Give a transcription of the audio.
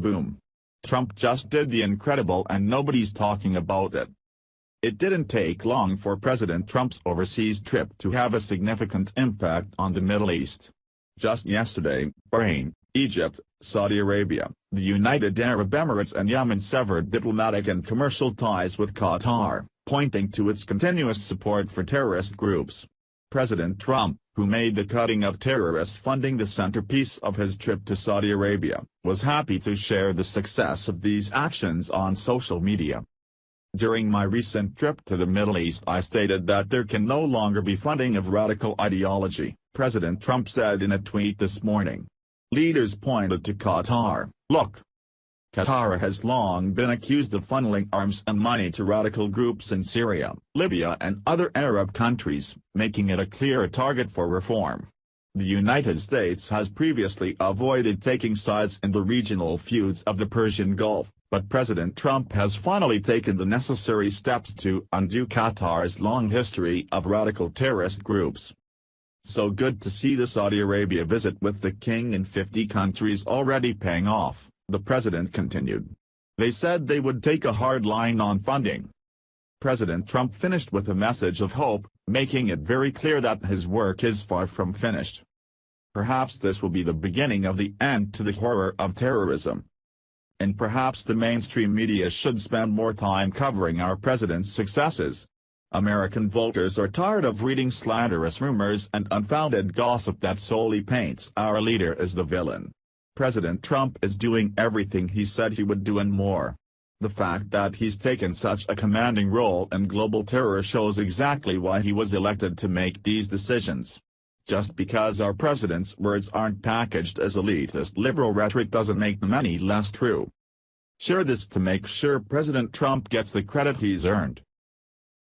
boom. Trump just did the incredible and nobody's talking about it. It didn't take long for President Trump's overseas trip to have a significant impact on the Middle East. Just yesterday, Bahrain, Egypt, Saudi Arabia, the United Arab Emirates and Yemen severed diplomatic and commercial ties with Qatar, pointing to its continuous support for terrorist groups. President Trump, who made the cutting of terrorist funding the centerpiece of his trip to Saudi Arabia, was happy to share the success of these actions on social media. During my recent trip to the Middle East, I stated that there can no longer be funding of radical ideology, President Trump said in a tweet this morning. Leaders pointed to Qatar. Look, Qatar has long been accused of funneling arms and money to radical groups in Syria, Libya and other Arab countries, making it a clear target for reform. The United States has previously avoided taking sides in the regional feuds of the Persian Gulf, but President Trump has finally taken the necessary steps to undo Qatar's long history of radical terrorist groups. So good to see the Saudi Arabia visit with the king in 50 countries already paying off, the president continued. They said they would take a hard line on funding. President Trump finished with a message of hope, making it very clear that his work is far from finished. Perhaps this will be the beginning of the end to the horror of terrorism. And perhaps the mainstream media should spend more time covering our president's successes. American voters are tired of reading slanderous rumors and unfounded gossip that solely paints our leader as the villain. President Trump is doing everything he said he would do and more. The fact that he's taken such a commanding role in global terror shows exactly why he was elected to make these decisions. Just because our president's words aren't packaged as elitist liberal rhetoric doesn't make them any less true. Share this to make sure President Trump gets the credit he's earned.